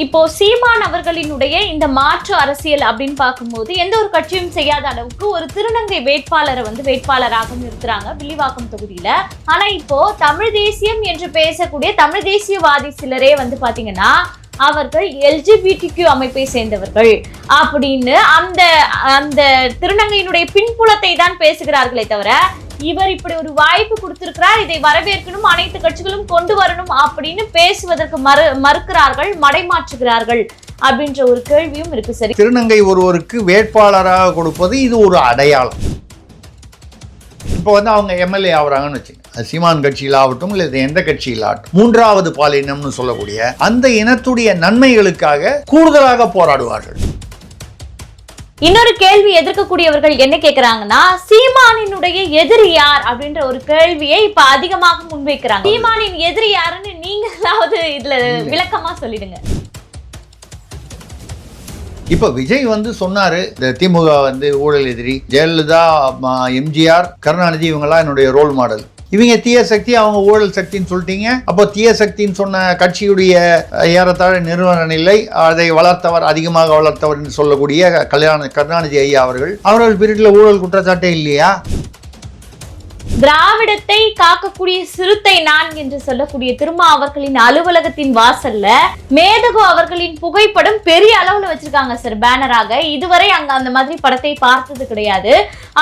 இப்போ சீமான் அவர்களினுடைய இந்த மாற்று அரசியல் அப்படின்னு பார்க்கும்போது எந்த ஒரு கட்சியும் செய்யாத அளவுக்கு ஒரு திருநங்கை வேட்பாளரை வேட்பாளராக நிறுத்துறாங்க வில்லிவாக்கம் தொகுதியில. ஆனா இப்போ தமிழ் தேசியம் என்று பேசக்கூடிய தமிழ் தேசியவாதி சிலரே பாத்தீங்கன்னா அவர்கள் LGBTQ அமைப்பை சேர்ந்தவர்கள் அப்படின்னு அந்த அந்த திருநங்கையினுடைய பின்புலத்தை தான் பேசுகிறார்களே தவிர இவர் இப்படி ஒரு வாய்ப்பு கொடுத்திருக்கிறார், இதை வரவேற்கணும், அனைத்து கட்சிகளும் கொண்டு வரணும் அப்படின்னு பேசுவதற்கு மறுக்கிறார்கள், மடைமாற்றுகிறார்கள் அப்படின்ற ஒரு கேள்வியும் இருக்கு. சரி, திருநங்கை ஒருவருக்கு வேட்பாளராக கொடுப்பது இது ஒரு அடையாளம். இப்போ அவங்க எம்எல்ஏ ஆகுறாங்கன்னு வச்சுங்க, சீமான் கட்சியில் ஆகட்டும் இல்லை எந்த கட்சியில் ஆகட்டும், மூன்றாவது பாலினம்னு சொல்லக்கூடிய அந்த இனத்துடைய நன்மைகளுக்காக கூடுதலாக போராடுவார்கள். இன்னொரு கேள்வி எதிர்க்கக்கூடியவர்கள் என்ன கேட்கிறாங்கன்னா, சீமானினுடைய எதிரி யார் அப்படின்ற ஒரு கேள்வியை இப்ப அதிகமாக முன்வைக்கிறாங்க. சீமானின் எதிரி யாருன்னு நீங்களாவது இதுல விளக்கமா சொல்லிடுங்க. இப்ப விஜய் சொன்னாரு, இந்த திமுக ஊழல் எதிரி, ஜெயலலிதா, எம்ஜிஆர், கருணாநிதி இவங்கெல்லாம் என்னுடைய ரோல் மாடல், இவங்க தீய சக்தி, அவங்க ஊழல் சக்தின்னு சொல்லிட்டீங்க. அப்போ தீய சக்தின்னு சொன்ன கட்சியுடைய ஏறத்தாழ நிறுவன நிலை, அதை வளர்த்தவர், அதிகமாக வளர்த்தவர் என்று சொல்லக்கூடிய கருணாநிதி ஐயா அவர்கள் பீரியட்ல ஊழல் குற்றச்சாட்டே இல்லையா? திராவிடத்தை காக்கக்கூடிய சிறுத்தை நான் என்று சொல்லக்கூடிய திருமா அவர்களின் அலுவலகத்தின் வாசல்ல மேதகு அவர்களின் புகைப்படம் பெரிய அளவுல வச்சிருக்காங்க சார், பேனராக. இதுவரை அங்க அந்த மாதிரி படத்தை பார்த்தது கிடையாது.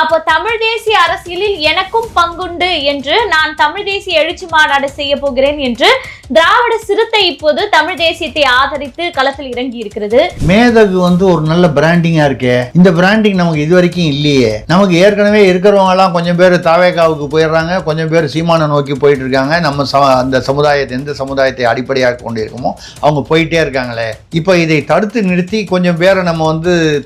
அப்போ தமிழ் தேசிய அரசியலில் எனக்கும் பங்குண்டு என்று, நான் தமிழ் தேசிய எழுச்சி மாநாடு செய்ய போகிறேன் என்று திராவிட சிறுத்தை இப்போது தமிழ் தேசியத்தை ஆதரித்து களத்தில் இறங்கி இருக்கிறது. மேதகு ஒரு நல்ல பிராண்டிங்கா இருக்கே, இந்த பிராண்டிங் நமக்கு இது வரைக்கும் இல்லையே. நமக்கு ஏற்கனவே இருக்கிறவங்க எல்லாம் கொஞ்சம் பேர் தாவேகாவுக்கு போயிடுறாங்க, கொஞ்சம் பேர் சீமானை நோக்கி போயிட்டு இருக்காங்க. நம்ம அந்த சமுதாயத்தை, எந்த சமுதாயத்தை அடிப்படையாக கொண்டு இருக்கோமோ அவங்க போயிட்டே இருக்காங்களே. இப்போ இதை தடுத்து நிறுத்தி கொஞ்சம் பேரை நம்ம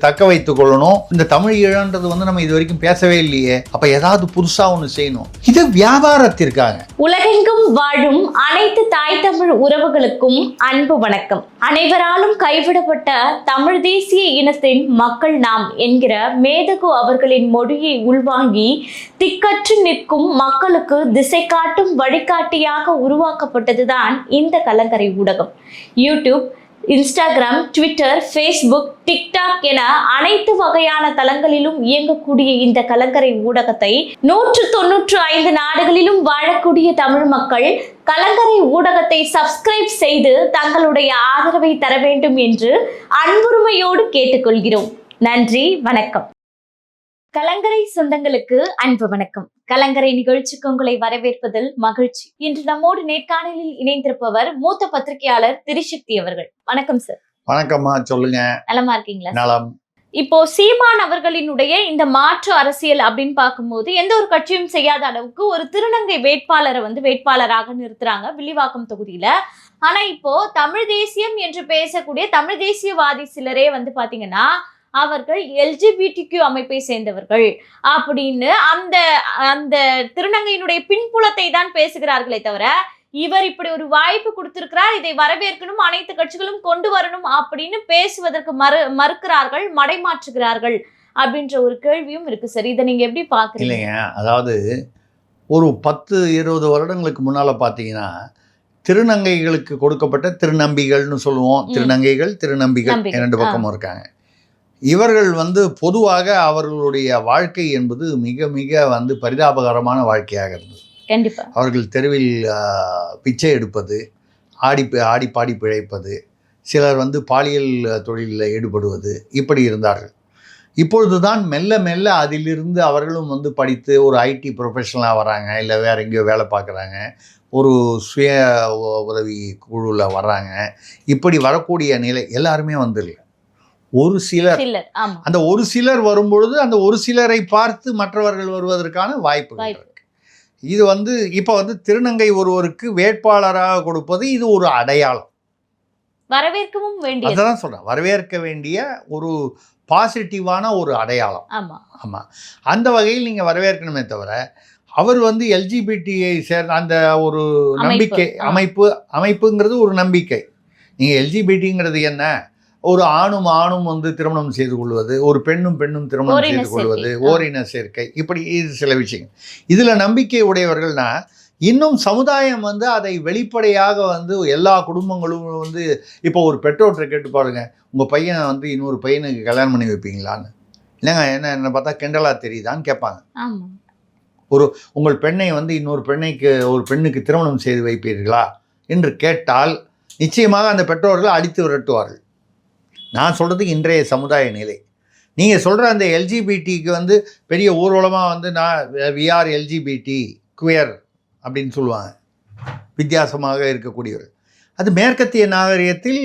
தக்க வைத்துக் கொள்ளணும். இந்த தமிழ் ஈழன்றது நம்ம இது வரைக்கும் பேசவே இல்லையே. அப்ப ஏதாவது புதுசா ஒண்ணு செய்யணும். இது வியாபாரத்திற்காக. உலகெங்கும் வாழும் அனைத்து தாய் தமிழ் உறவுகளுக்கும் அன்பு வணக்கம். அனைவராலும் கைவிடப்பட்ட தமிழ் தேசிய இனத்தின் மக்கள் நாம் என்கிற மேதகு அவர்களின் மொழியை உள்வாங்கி திக்கற்று நிற்கும் மக்களுக்கு திசை காட்டும் வழிகாட்டியாக உருவாக்கப்பட்டதுதான் இந்த கலங்கரை ஊடகம். YouTube, Instagram, Twitter, Facebook, TikTok என அனைத்து வகையான தளங்களிலும் இயங்கக்கூடிய இந்த கலங்கரை ஊடகத்தை 195 நாடுகளிலும் வாழக்கூடிய தமிழ் மக்கள் கலங்கரை ஊடகத்தை சப்ஸ்கிரைப் செய்து தங்களுடைய ஆதரவை தர வேண்டும் என்று அன்புரிமையோடு கேட்டுக்கொள்கிறோம். நன்றி, வணக்கம். கலங்கரை சொந்தங்களுக்கு அன்பு வணக்கம். கலங்கரை நிகழ்ச்சிக்கு உங்களை வரவேற்பதில் மகிழ்ச்சி. இன்று நம்மோடு நேர்காணலில் இணைந்திருப்பவர் மூத்த பத்திரிகையாளர் திரிசக்தி அவர்கள். வணக்கம் சார். வணக்கம்மா, சொல்லுங்க. நலமா இருக்கீங்களா? நலம். இப்போ சீமான் அவர்களினுடைய இந்த மாற்று அரசியல் அப்படின்னு பார்க்கும்போது எந்த ஒரு கட்சியும் செய்யாத அளவுக்கு ஒரு திருநங்கை வேட்பாளரை வேட்பாளராக நிறுத்துறாங்க வில்லிவாக்கம் தொகுதியில. ஆனா இப்போ தமிழ் தேசியம் என்று பேசக்கூடிய தமிழ் தேசியவாதி சிலரே பாத்தீங்கன்னா அவர்கள் LGBTQ அமைப்பை சேர்ந்தவர்கள் அப்படின்னு அந்த அந்த திருநங்கையினுடைய பின்புலத்தை தான் பேசுகிறார்களே தவிர இவர் இப்படி ஒரு வாய்ப்பு கொடுத்திருக்கிறார், இதை வரவேற்கணும், அனைத்து கட்சிகளும் கொண்டு வரணும் அப்படின்னு பேசுவதற்கு மறுக்கிறார்கள், மடைமாற்றுகிறார்கள் அப்படின்ற ஒரு கேள்வியும் இருக்கு. சரி, இதை நீங்க எப்படி பாக்குறீங்க? இல்லைங்க, அதாவது ஒரு 10-20 வருடங்களுக்கு முன்னால பாத்தீங்கன்னா திருநங்கைகளுக்கு கொடுக்கப்பட்ட திருநம்பிகள்னு சொல்லுவோம். திருநங்கைகள் இரண்டு பக்கமும் இருக்காங்க. இவர்கள் பொதுவாக அவர்களுடைய வாழ்க்கை என்பது மிக மிக பரிதாபகரமான வாழ்க்கையாக இருந்தது. கண்டிப்பா. அவர்கள் தெருவில் பிச்சை எடுப்பது, ஆடி பாடி பிழைப்பது, சிலர் பாலியல் தொழிலில் ஈடுபடுவது, இப்படி இருந்தார்கள். இப்பொழுதுதான் மெல்ல மெல்ல அதிலிருந்து அவர்களும் படித்து ஒரு IT ப்ரொஃபஷனலாக வராங்க, இல்லை வேற எங்கேயோ வேலை பார்க்குறாங்க, ஒரு சுய உதவி குழுவில் வர்றாங்க. இப்படி வரக்கூடிய நிலை எல்லாருமே இல்லை. ஒரு சிலர், அந்த ஒரு சிலர் வரும்பொழுது அந்த ஒரு சிலரை பார்த்து மற்றவர்கள் வருவதற்கான வாய்ப்புகள் இருக்கு. இது இப்ப திருநங்கை ஒருவருக்கு வேட்பாளராக கொடுப்பது இது ஒரு அடையாளம். வரவேற்கவும் வேண்டிய, அதான் சொல்றேன், வரவேற்க வேண்டிய ஒரு பாசிட்டிவான ஒரு அடையாளம். ஆமா, அந்த வகையில் நீங்க வரவேற்கணுமே தவிர அவர் LGBTயை சேர்ந்த அந்த ஒரு நம்பிக்கை அமைப்புங்கிறது ஒரு நம்பிக்கை. நீங்க LGBTங்கிறது என்ன? ஒரு ஆணும் திருமணம் செய்து கொள்வது, ஒரு பெண்ணும் திருமணம் செய்து கொள்வது, ஓரின சேர்க்கை, இப்படி இது சில விஷயங்கள். இதில் நம்பிக்கை உடையவர்கள்னா இன்னும் சமுதாயம் வந்து அதை வெளிப்படையாக வந்து எல்லா குடும்பங்களும் வந்து இப்போ ஒரு பெற்றோர்கிட்ட கேட்டு பாருங்க, உங்கள் பையனை வந்து இன்னொரு பையனுக்கு கல்யாணம் பண்ணி வைப்பீங்களான்னு. இல்லைங்க என்ன பார்த்தா கிண்டலாக தெரியுதான்னு கேட்பாங்க. உங்கள் பெண்ணை வந்து இன்னொரு ஒரு பெண்ணுக்கு திருமணம் செய்து வைப்பீர்களா என்று கேட்டால் நிச்சயமாக அந்த பெற்றோர்கள் அடித்து விரட்டுவார்கள். நான் சொல்கிறதுக்கு இன்றைய சமுதாய நிலை. நீங்கள் சொல்கிற அந்த எல்ஜிபிடிக்கு வந்து பெரிய ஊர்வலமாக வந்து விஆர் எல்ஜிபிடி குயர் அப்படின்னு சொல்லுவாங்க, வித்தியாசமாக இருக்கக்கூடியவர்கள். அது மேற்கத்திய நாகரிகத்தில்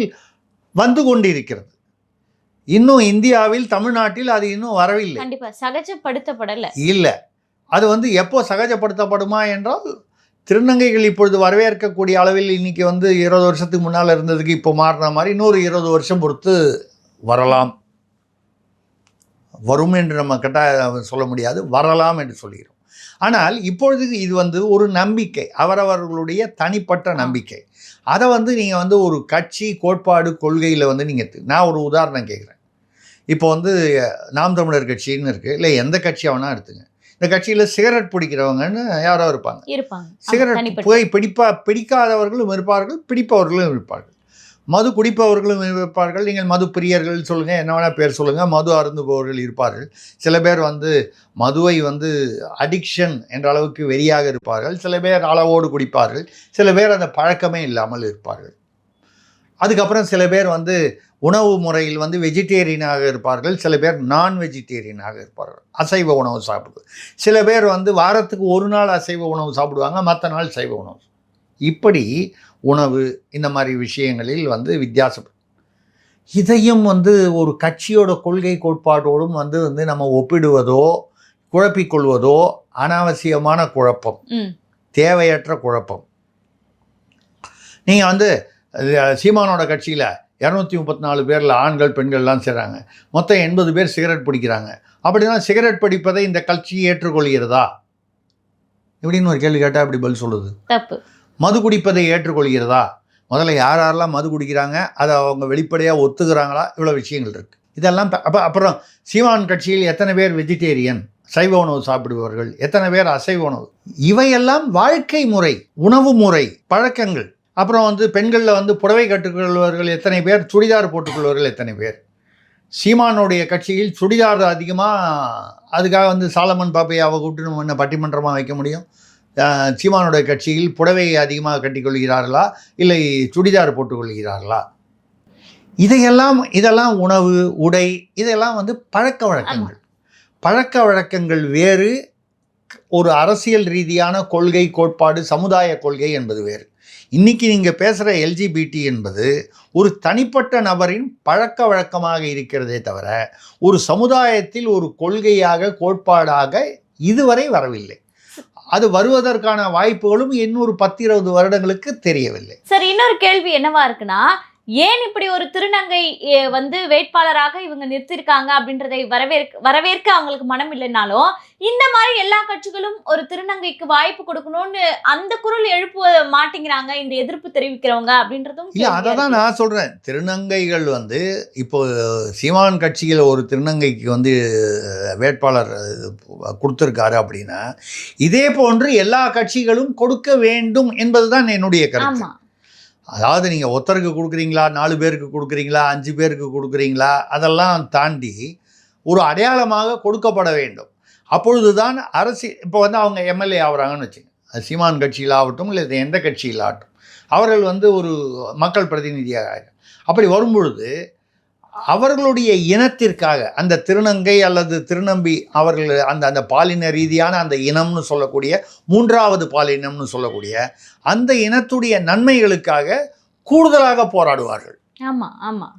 வந்து கொண்டிருக்கிறது. இன்னும் இந்தியாவில் தமிழ்நாட்டில் அது இன்னும் வரவில்லை. கண்டிப்பா சகஜப்படுத்தப்படலை. இல்லை, அது வந்து எப்போ சகஜப்படுத்தப்படுமா என்றால் திருநங்கைகள் இப்பொழுது வரவேற்கக்கூடிய அளவில் இன்றைக்கி வந்து 20 வருஷத்துக்கு முன்னால் இருந்ததுக்கு இப்போ மாறின மாதிரி இன்னொரு 20 வருஷம் பொறுத்து வரலாம். வரும் என்று நம்ம கட்டாயம் சொல்ல முடியாது, வரலாம் என்று சொல்கிறோம். ஆனால் இப்பொழுது இது வந்து ஒரு நம்பிக்கை, அவரவர்களுடைய தனிப்பட்ட நம்பிக்கை. அதை வந்து நீங்கள் வந்து ஒரு கட்சி கோட்பாடு கொள்கையில் வந்து நான் ஒரு உதாரணம் கேட்குறேன். இப்போ வந்து நாம் தமிழர் கட்சின்னு இருக்குது, இல்லை எந்த கட்சியாக வேணால் எடுத்துங்க. இந்த கட்சியில் சிகரெட் பிடிக்கிறவங்கன்னு யாரோ இருப்பாங்க. சிகரெட் பிடிக்காதவர்களும் இருப்பார்கள், பிடிப்பவர்களும் இருப்பார்கள். மது குடிப்பவர்களும் இருப்பார்கள். நீங்கள் மது பிரியர்கள் சொல்லுங்கள், என்ன வேணால் பேர் சொல்லுங்கள். மது அருந்துபவர்கள் இருப்பார்கள். சில பேர் வந்து மதுவை வந்து அடிக்ஷன் என்ற அளவுக்கு வெறியாக இருப்பார்கள். சில பேர் அளவோடு குடிப்பார்கள். சில பேர் அந்த பழக்கமே இல்லாமல் இருப்பார்கள். அதுக்கப்புறம் சில பேர் வந்து உணவு முறையில் வந்து வெஜிடேரியனாக இருப்பார்கள். சில பேர் நான் வெஜிடேரியனாக இருப்பார்கள், அசைவ உணவு சாப்பிடுவாங்க. சில பேர் வந்து வாரத்துக்கு ஒரு நாள் அசைவ உணவு சாப்பிடுவாங்க, மற்ற நாள் சைவ உணவு. இப்படி உணவு இந்த மாதிரி விஷயங்களில் வந்து வித்தியாசம். இதையும் வந்து ஒரு கட்சியோட கொள்கை கோட்பாட்டோடும் வந்து நம்ம ஒப்பிடுவதோ குழப்பிக்கொள்வதோ அனாவசியமான குழப்பம், தேவையற்ற குழப்பம். நீங்கள் வந்து சீமானோட கட்சியில் 234 பேரில் ஆண்கள் பெண்கள்லாம் செய்கிறாங்க, மொத்தம் 80 பேர் சிகரெட் பிடிக்கிறாங்க. அப்படின்னா சிகரெட் பிடிப்பதை இந்த கட்சி ஏற்றுக்கொள்கிறதா இப்படின்னு ஒரு கேள்வி கேட்டால் அப்படி பதில் சொல்லுது தப்பு. மது குடிப்பதை ஏற்றுக்கொள்கிறதா? முதல்ல யாரெல்லாம் மது குடிக்கிறாங்க, அதை அவங்க வெளிப்படையாக ஒத்துக்கிறாங்களா? இவ்வளோ விஷயங்கள் இருக்குது. இதெல்லாம் அப்புறம் சீமான் கட்சியில் எத்தனை பேர் வெஜிடேரியன் சைவ உணவு சாப்பிடுபவர்கள், எத்தனை பேர் அசைவ உணவு? இவையெல்லாம் வாழ்க்கை முறை, உணவு முறை, பழக்கங்கள். அப்புறம் வந்து பெண்களில் வந்து புடவை கட்டுக்கொள்வர்கள் எத்தனை பேர், சுடிதார் போட்டுக்கொள்வர்கள் எத்தனை பேர்? சீமானுடைய கட்சியில் சுடிதார் அதிகமாக, அதுக்காக வந்து சாலமன் பாப்பையாவை கூப்பிட்டு நம்ம என்ன பட்டிமன்றமாக வைக்க முடியும்? சீமானுடைய கட்சியில் புடவை அதிகமாக கட்டிக்கொள்கிறார்களா இல்லை சுடிதார் போட்டுக்கொள்கிறார்களா? இதெல்லாம் உணவு, உடை, இதெல்லாம் வந்து பழக்க வழக்கங்கள். பழக்க வழக்கங்கள் வேறு, ஒரு அரசியல் ரீதியான கொள்கை கோட்பாடு சமுதாய கொள்கை என்பது வேறு. இன்றைக்கி நீங்கள் பேசுகிற எல்ஜிபிடி என்பது ஒரு தனிப்பட்ட நபரின் பழக்க வழக்கமாக இருக்கிறதே தவிர ஒரு சமுதாயத்தில் ஒரு கொள்கையாக கோட்பாடாக இதுவரை வரவில்லை. அது வருவதற்கான வாய்ப்புகளும் இன்னொரு 10-20 வருடங்களுக்கு தெரியவில்லை. சரி, இன்னொரு கேள்வி என்னவா இருக்குன்னா, ஏன் இப்படி ஒரு திருநங்கை வந்து வேட்பாளராக இவங்க நிறுத்திருக்காங்க அப்படின்றதை வரவேற்க அவங்களுக்கு மனம் இல்லைனாலும், இந்த மாதிரி எல்லா கட்சிகளும் ஒரு திருநங்கைக்கு வாய்ப்பு கொடுக்கணும்னு அந்த குரல் எழுப்ப மாட்டேங்கிறாங்க இந்த எதிர்ப்பு தெரிவிக்கிறவங்க அப்படின்றதும் இல்லை. அதை தான் நான் சொல்கிறேன். திருநங்கைகள் வந்து இப்போ சீமான் கட்சியில் ஒரு திருநங்கைக்கு வந்து வேட்பாளர் கொடுத்துருக்காரு அப்படின்னா, இதே போன்று எல்லா கட்சிகளும் கொடுக்க வேண்டும் என்பது தான் என்னுடைய கருத்து. அதாவது நீங்கள் ஒருத்தருக்கு கொடுக்குறீங்களா, 4 பேருக்கு கொடுக்குறீங்களா, 5 பேருக்கு கொடுக்குறீங்களா, அதெல்லாம் தாண்டி ஒரு அடையாளமாக கொடுக்கப்பட வேண்டும். அப்பொழுது தான் இப்போ வந்து அவங்க எம்எல்ஏ ஆகுறாங்கன்னு வச்சுங்க, சீமான் கட்சியில் ஆகட்டும் இல்லை எந்த கட்சியில் ஆகட்டும், அவர்கள் வந்து ஒரு மக்கள் பிரதிநிதியாக. அப்படி வரும்பொழுது அவர்களுடைய இனத்திற்காக அந்த திருநங்கை அல்லது திருநம்பி அவர்கள் அந்த பாலின ரீதியான அந்த இனம்னு சொல்லக்கூடிய 3வது பாலினம்னு சொல்லக்கூடிய அந்த இனத்துடைய நன்மைகளுக்காக கூடுதலாக போராடுவார்கள். ஆமாம் ஆமாம்.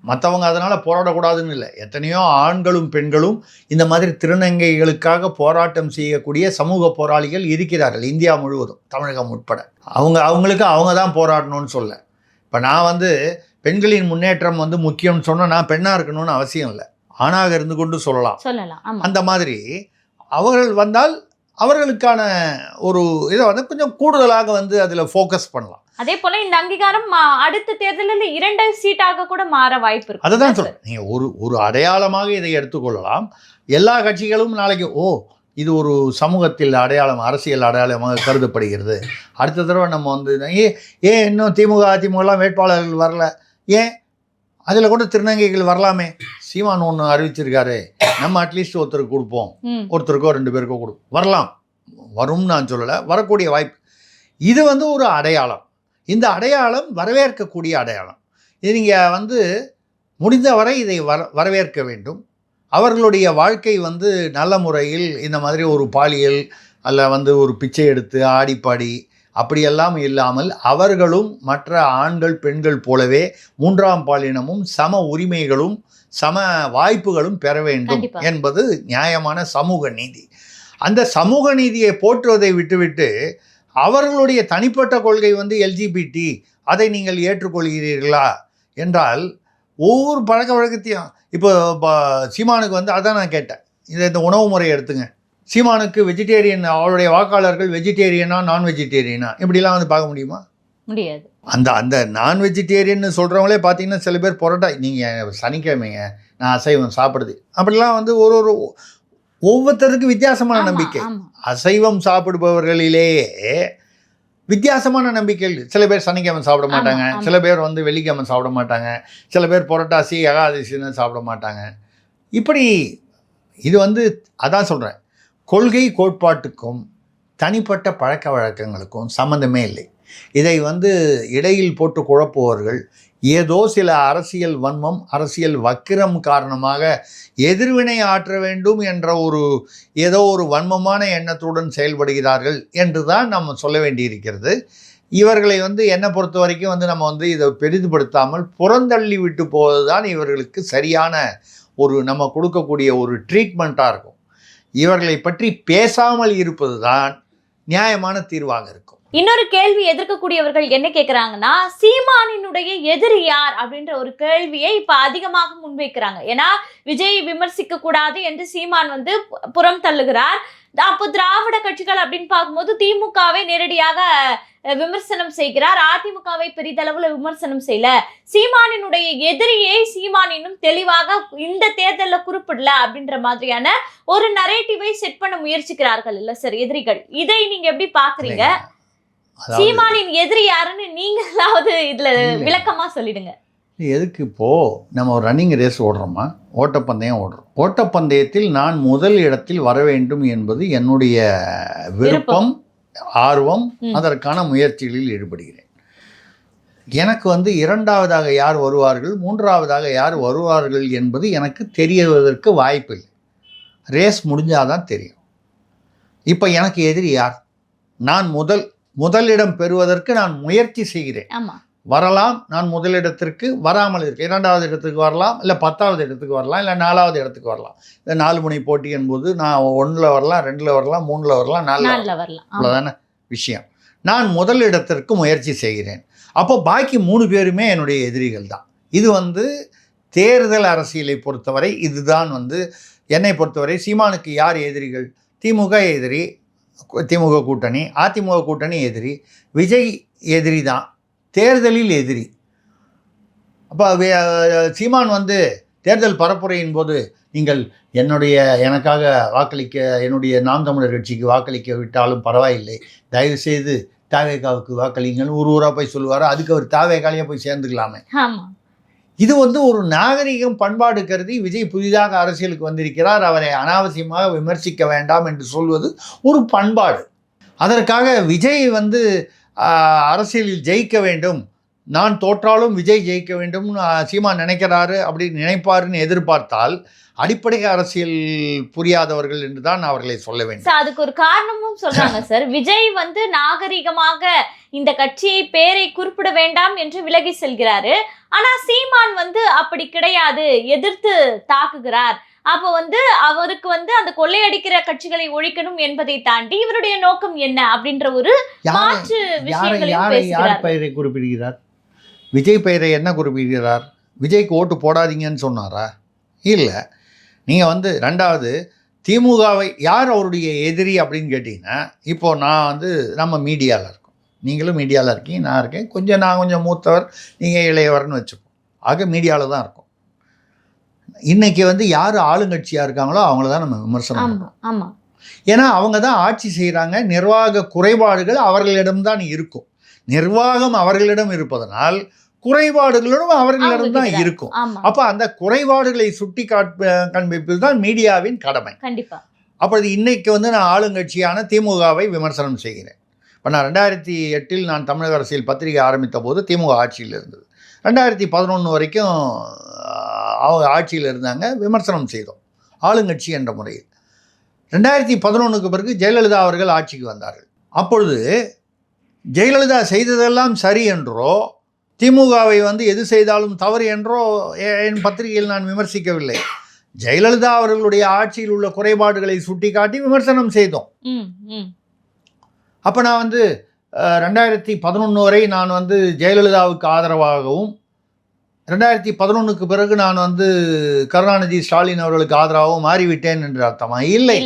மற்றவங்க அதனால் போராடக்கூடாதுன்னு இல்லை. எத்தனையோ ஆண்களும் பெண்களும் இந்த மாதிரி திருநங்கைகளுக்காக போராட்டம் செய்யக்கூடிய சமூக போராளிகள் இருக்கிறார்கள் இந்தியா முழுவதும், தமிழகம் உட்பட. அவங்களுக்கு அவங்க தான் போராடணும்னு சொல்ல. இப்போ நான் வந்து பெண்களின் முன்னேற்றம் வந்து முக்கியம்னு சொன்னால் நான் பெண்ணாக இருக்கணும்னு அவசியம் இல்லை, ஆணாக இருந்து கொண்டு சொல்லலாம். அந்த மாதிரி அவர்கள் வந்தால் அவர்களுக்கான ஒரு இதை வந்து கொஞ்சம் கூடுதலாக வந்து அதில் ஃபோக்கஸ் பண்ணலாம். அதே போல இந்த அங்கீகாரம் அடுத்த தேர்தலில் 2 சீட்டாக கூட மாற வாய்ப்பு இருக்கு. அதை தான் சொல்கிறேன். நீங்கள் ஒரு அடையாளமாக இதை எடுத்துக்கொள்ளலாம். எல்லா கட்சிகளும் நாளைக்கு இது ஒரு சமூகத்தில் அடையாளம், அரசியல் அடையாளமாக கருதப்படுகிறது. அடுத்த தடவை நம்ம வந்து ஏன் இன்னும் திமுக அதிமுகலாம் வேட்பாளர்கள் வரல, ஏன் அதில் கூட திருநங்கைகள் வரலாமே, சீமான் ஒன்று அறிவிச்சிருக்காரு, நம்ம அட்லீஸ்ட் ஒருத்தருக்கு கொடுப்போம், ஒருத்தருக்கோ 2 பேருக்கோ கொடுப்போம், வரலாம், வரும்னு நான் சொல்லலை, வரக்கூடிய வாய்ப்பு. இது வந்து ஒரு அடையாளம். இந்த அடையாளம் வரவேற்கக்கூடிய அடையாளம். இது நீங்கள் வந்து முடிந்தவரை இதை வரவேற்க வேண்டும். அவர்களுடைய வாழ்க்கை வந்து நல்ல முறையில் இந்த மாதிரி ஒரு பாலியல் அல்ல வந்து ஒரு பிச்சை எடுத்து ஆடிப்பாடி அப்படியெல்லாம் இல்லாமல் அவர்களும் மற்ற ஆண்கள் பெண்கள் போலவே 3ஆம் பாலினமும் சம உரிமைகளும் சம வாய்ப்புகளும் பெற வேண்டும் என்பது நியாயமான சமூக நீதி. அந்த சமூக நீதியை போற்றுவதை விட்டுவிட்டு அவர்களுடைய தனிப்பட்ட கொள்கை வந்து எல்ஜிபிடி, அதை நீங்கள் ஏற்றுக்கொள்கிறீர்களா என்றால் ஒவ்வொரு பழக்க வழக்கத்தையும் இப்போ சீமானுக்கு வந்து அதான் நான் கேட்டேன், இந்த உணவு முறையை எடுத்துங்க. சீமானுக்கு வெஜிடேரியன், அவருடைய வாக்காளர்கள் வெஜிடேரியனா நான் வெஜிடேரியனா இப்படிலாம் வந்து பார்க்க முடியுமா? முடியாது. அந்த நான் வெஜிடேரியன் சொல்கிறவங்களே பார்த்தீங்கன்னா சில பேர் புரோட்டா, நீங்கள் சனிக்கிழமைங்க நான் அசைவம் சாப்பிடுது அப்படிலாம் வந்து ஒவ்வொருத்தருக்கு வித்தியாசமான நம்பிக்கை. அசைவம் சாப்பிடுபவர்களிலேயே வித்தியாசமான நம்பிக்கைகள். சில பேர் சனிக்கிழமை சாப்பிட மாட்டாங்க, சில பேர் வந்து வெள்ளிக்கிழமை சாப்பிட மாட்டாங்க, சில பேர் புரட்டாசி ஏகாதசின்னு சாப்பிட மாட்டாங்க. இப்படி இது வந்து அதான் சொல்கிறேன், கொள்கை கோட்பாட்டுக்கும் தனிப்பட்ட பழக்க வழக்கங்களுக்கும் சம்மந்தமே இல்லை. இதை வந்து இடையில் போட்டு குழப்புவர்கள் ஏதோ சில அரசியல் வன்மம், அரசியல் வக்கிரம் காரணமாக எதிர்வினை ஆற்ற வேண்டும் என்ற ஏதோ ஒரு வன்மமான எண்ணத்துடன் செயல்படுகிறார்கள் என்று தான் நம்ம சொல்ல வேண்டியிருக்கிறது. இவர்களை வந்து என்னை பொறுத்த வரைக்கும் வந்து நம்ம வந்து இதை பெரிதுபடுத்தாமல் புறந்தள்ளி விட்டு போவது தான் இவர்களுக்கு சரியான நம்ம கொடுக்கக்கூடிய ஒரு ட்ரீட்மெண்ட்டாக இருக்கும். இவர்களை பற்றி பேசாமல் இருப்பது தான் நியாயமான தீர்வாக இருக்கும். இன்னொரு கேள்வி எதிர்க்கக்கூடியவர்கள் என்ன கேட்குறாங்கன்னா, சீமானினுடைய எதிரி யார் அப்படின்ற ஒரு கேள்வியை இப்போ அதிகமாக முன்வைக்கிறாங்க. ஏன்னா விஜய் விமர்சிக்க கூடாது என்று சீமான் வந்து புறம் தள்ளுகிறார். அப்போ திராவிட கட்சிகள் அப்படின்னு பார்க்கும்போது திமுகவை நேரடியாக விமர்சனம் செய்கிறார், அதிமுகவை பெரிதளவுல விமர்சனம் செய்யல. சீமானினுடைய எதிரியை சீமான் இன்னும் தெளிவாக இந்த தேர்தலில் குறிப்பிடல அப்படின்ற மாதிரியான ஒரு நரேட்டிவை செட் பண்ண முயற்சிக்கிறார்கள் இல்ல சார் எதிரிகள். இதை நீங்க எப்படி பாக்குறீங்க? சீமானின் எதிரி யாருன்னு நீங்களாவது இதுல விளக்கமா சொல்லிடுங்க. எதுக்கு இப்போது நம்ம ஒரு ரன்னிங் ரேஸ் ஓடுறோமா, ஓட்டப்பந்தயம் ஓடுறோம். ஓட்டப்பந்தயத்தில் நான் முதல் இடத்தில் வர வேண்டும் என்பது என்னுடைய விருப்பம், ஆர்வம். அதற்கான முயற்சிகளில் ஈடுபடுகிறேன். எனக்கு வந்து 2வதாக யார் வருவார்கள், 3வதாக யார் வருவார்கள் என்பது எனக்கு தெரியவதற்கு வாய்ப்பில்லை. ரேஸ் முடிஞ்சாதான் தெரியும். இப்போ எனக்கு எதிரி யார்? நான் முதலிடம் பெறுவதற்கு நான் முயற்சி செய்கிறேன். வரலாம், நான் முதலிடத்திற்கு வராமல் இருக்கேன், 2வது இடத்துக்கு வரலாம், இல்லை 10வது இடத்துக்கு வரலாம், இல்லை 4வது இடத்துக்கு வரலாம். இந்த 4 முனை போட்டி என்பது நான் 1ல் வரலாம், 2ல் வரலாம், 3ல் வரலாம், 4ல் வரலாம். அவ்வளோதானே விஷயம். நான் முதல் இடத்திற்கு முயற்சி செய்கிறேன். அப்போ பாக்கி 3 பேருமே என்னுடைய எதிரிகள் தான். இது வந்து தேர்தல் அரசியலை பொறுத்தவரை இதுதான் வந்து என்னை பொறுத்தவரை. சீமானுக்கு யார் எதிரிகள்? திமுக எதிரி, திமுக கூட்டணி, அதிமுக கூட்டணி எதிரி, விஜய் எதிரி தான், தேர்தலில் எதிரி. அப்போ சீமான் வந்து தேர்தல் பரப்புரையின் போது நீங்கள் எனக்காக வாக்களிக்க, என்னுடைய நாம் தமிழர் கட்சிக்கு வாக்களிக்க விட்டாலும் பரவாயில்லை, தயவுசெய்து தாவேகாவுக்கு வாக்களிங்கன்னு ஊராக போய் சொல்லுவார். அதுக்கு அவர் தாவேகாலையே போய் சேர்ந்துக்கலாமே. இது வந்து ஒரு நாகரிகம், பண்பாடு கருதி விஜய் புதிதாக அரசியலுக்கு வந்திருக்கிறார், அவரை அனாவசியமாக விமர்சிக்க வேண்டாம் என்று சொல்வது ஒரு பண்பாடு. அதற்காக விஜய் வந்து அரசியலில் ஜெயிக்க வேண்டும், நான் தோற்றாலும் விஜய் ஜெயிக்க வேண்டும் சீமான் நினைக்கிறாரு, அப்படி நினைப்பாருன்னு எதிர்பார்த்தால் அடிப்படை அரசியல் புரியாதவர்கள் என்று தான் அவர்களை சொல்ல வேண்டும். அதுக்கு ஒரு காரணமும் சொல்றாங்க சார். விஜய் வந்து நாகரிகமாக இந்த கட்சியை பேரை குறிப்பிட வேண்டாம் என்று விலகி செல்கிறாரு. ஆனா சீமான் வந்து அப்படி கிடையாது, எதிர்த்து தாக்குகிறார். அப்போ வந்து அவருக்கு வந்து அந்த கொள்ளையடிக்கிற கட்சிகளை ஒழிக்கணும் என்பதை தாண்டி இவருடைய நோக்கம் என்ன அப்படின்ற ஒரு மாற்று விஷயங்களையும் பேசுகிறார். யார் பெயரை குறிப்பிடுகிறார்? விஜய் பெயரை என்ன குறிப்பிடுகிறார்? விஜய்க்கு ஓட்டு போடாதீங்கன்னு சொன்னாரா? இல்லை. நீங்கள் வந்து 2வது திமுகவை யார் அவருடைய எதிரி அப்படின்னு கேட்டிங்கன்னா, இப்போது நான் வந்து நம்ம மீடியாவில் இருக்கோம், நீங்களும் மீடியாவில் இருக்கீங்க, நான் இருக்கேன், நான் கொஞ்சம் மூத்தவர், நீங்கள் இளையவர்னு வச்சுப்போம். ஆக மீடியாவில் தான் இருக்கும். இன்றைக்கி வந்து யார் ஆளுங்கட்சியாக இருக்காங்களோ அவங்கள தான் நம்ம விமர்சனம் பண்ணுறோம். ஏன்னா அவங்க தான் ஆட்சி செய்கிறாங்க. நிர்வாக குறைபாடுகள் அவர்களிடம்தான் இருக்கும். நிர்வாகம் அவர்களிடம் இருப்பதனால் குறைபாடுகளும் அவர்களிடம் தான் இருக்கும். அப்போ அந்த குறைபாடுகளை சுட்டி காண்பிப்பது தான் மீடியாவின் கடமை. கண்டிப்பா. அப்பொழுது இன்னைக்கு வந்து நான் ஆளுங்கட்சியான திமுகவை விமர்சனம் செய்கிறேன். இப்போ நான் 2008 நான் தமிழக அரசியல் பத்திரிகை ஆரம்பித்த போது திமுக ஆட்சியில் இருந்தது. 2011 வரைக்கும் அவங்க ஆட்சியில் இருந்தாங்க. விமர்சனம் செய்தோம் ஆளுங்கட்சி என்ற முறையில். 2011க்கு பிறகு ஜெயலலிதா அவர்கள் ஆட்சிக்கு வந்தார்கள். அப்பொழுது ஜெயலலிதா செய்ததெல்லாம் சரி என்றோ, திமுகவை வந்து எது செய்தாலும் தவறு என்றோ என் பத்திரிகையில் நான் விமர்சிக்கவில்லை. ஜெயலலிதா அவர்களுடைய ஆட்சியில் உள்ள குறைபாடுகளை சுட்டிக்காட்டி விமர்சனம் செய்தோம். அப்போ நான் வந்து 2011 வரை நான் வந்து ஜெயலலிதாவுக்கு ஆதரவாகவும், 2011க்கு பிறகு நான் வந்து கருணாநிதி ஸ்டாலின் அவர்களுக்கு ஆதரவாகவும் மாறிவிட்டேன் என்று அர்த்தமா? இல்லை.